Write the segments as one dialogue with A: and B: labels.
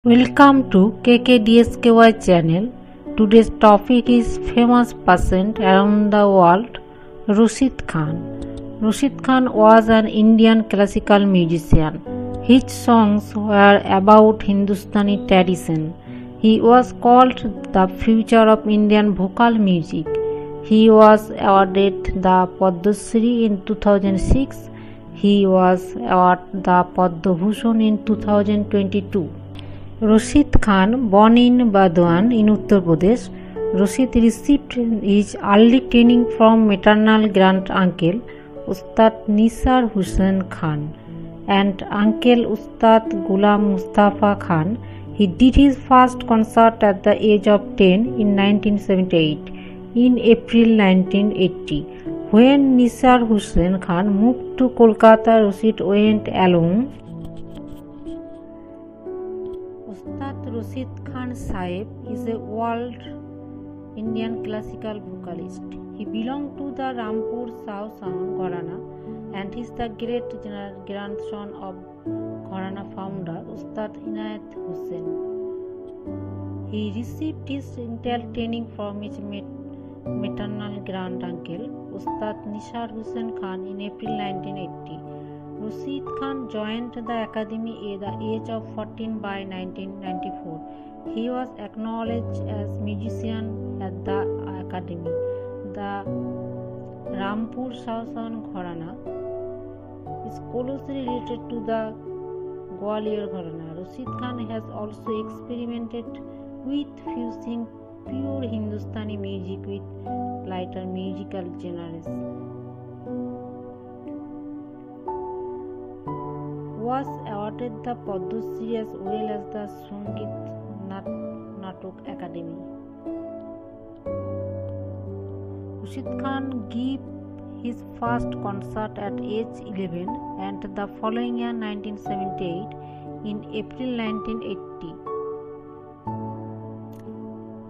A: Welcome to KKDSKY channel. Today's topic is famous person around the world, Rashid Khan. Rashid Khan was an Indian classical musician. His songs were about Hindustani tradition. He was called the future of Indian vocal music. He was awarded the Padma Shri in 2006. He was awarded the Padma Bhushan in 2022. Rashid Khan, born in Burdwan in Uttar Pradesh, Rashid received his early training from maternal grand-uncle Ustad Nisar Hussain Khan and uncle Ustad Ghulam Mustafa Khan. He did his first concert at the age of 10 in 1978. In April 1980, when Nisar Hussain Khan moved to Kolkata, Rashid went along. Ustad Rashid Khan Sahib is a world Indian classical vocalist. He belonged to the Rampur Sahusan Gharana and is the great grandson of Gharana founder Ustad Inayat Hussain. He received his initial training from his maternal grand-uncle Ustad Nisar Hussain Khan in April 1980. Rashid Khan joined the academy at the age of 14 by 1994. He was acknowledged as musician at the academy. The Rampur Sahusan Gharana is closely related to the Gwalior Gharana. Rashid Khan has also experimented with fusing pure Hindustani music with lighter musical genres. Was awarded the Padma Shri as well as the Sangeet Natak Academy. Rashid Khan gave his first concert at age 11 and the following year 1978 in April 1980.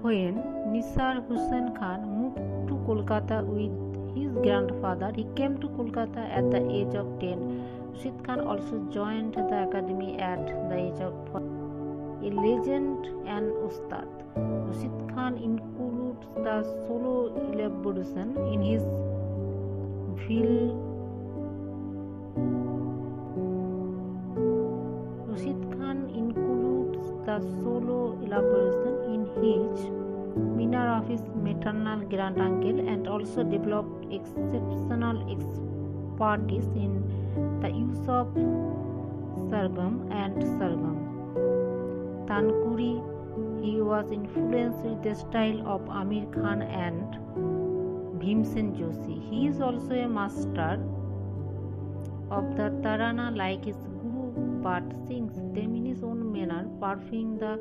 A: When Nisar Hussain Khan moved to Kolkata with his grandfather, he came to Kolkata at the age of 10. Rashid Khan also joined the academy at the age of 4. A legend and Ustad. Rashid Khan includes the solo elaboration in his minor of his maternal grand-uncle and also developed exceptional expertise in the use of sargam and sargam. Tanpuri, he was influenced with the style of Amir Khan and Bhimsen Joshi. He is also a master of the tarana like his guru but sings them in his own manner, pursuing the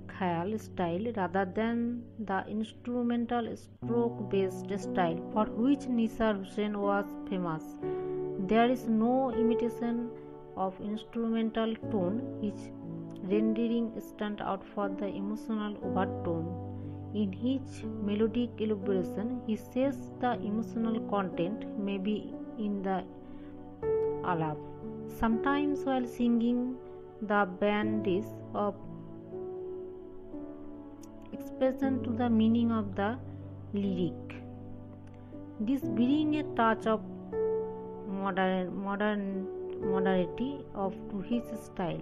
A: khayal style rather than the instrumental stroke-based style for which Nisar Hussain was famous. There is no imitation of instrumental tone, his rendering stand out for the emotional overtone. In his melodic elaboration, he says the emotional content may be in the alap. Sometimes while singing, the band is of expression to the meaning of the lyric. This brings a touch of modernity to his style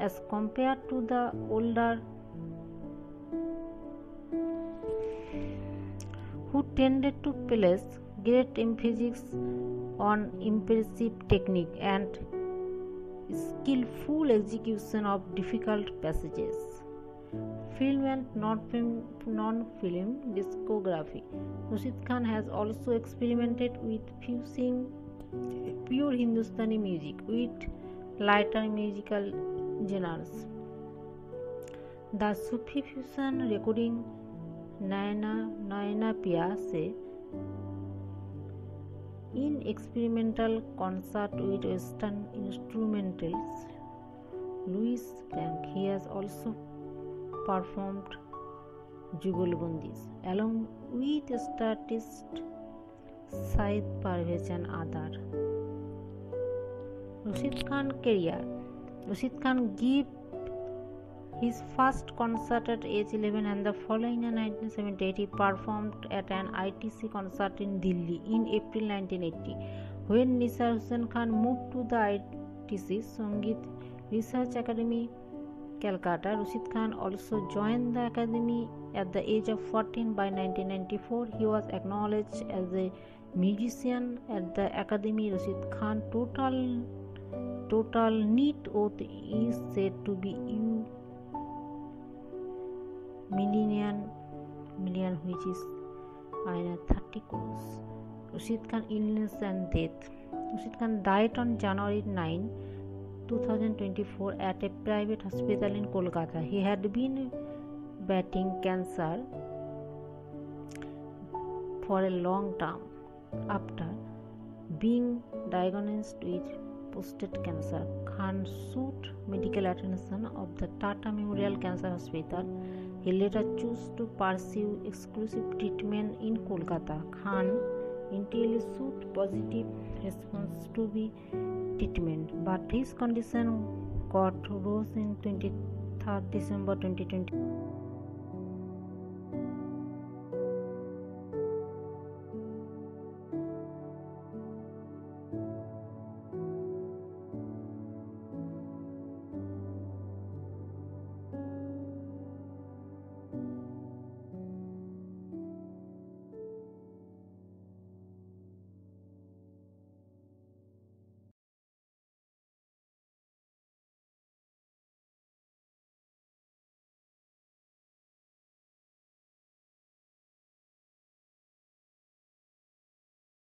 A: as compared to the older who tended to place great emphasis on impressive technique and skillful execution of difficult passages. Film and non-film discography. Rashid Khan has also experimented with fusing pure Hindustani music with lighter musical genres. The Sufi fusion recording Nayana Piya Se in experimental concert with Western instrumentals. Louis Blanc. He has also performed Jugalbandis along with statist Said Parvez and others. Rashid Khan career. Rashid Khan gave His first concert at age 11 and the following in 1978 he performed at an ITC concert in Delhi in April 1980. When Nisar Hussain Khan moved to the ITC Sangeet Research Academy, Calcutta, Rashid Khan also joined the academy at the age of 14. By 1994, he was acknowledged as a musician at the academy. Rashid Khan's total net worth is said to be million, which is 30 crores. Rashid Khan illness and death. Rashid Khan died on January 9, 2024 at a private hospital in Kolkata. He had been battling cancer for a long time. After being diagnosed with prostate cancer, Khan sought medical attention of the Tata Memorial Cancer Hospital. He later chose to pursue exclusive treatment in Kolkata. Khan initially sought positive response to the treatment, but his condition got worse in 23rd December 2020.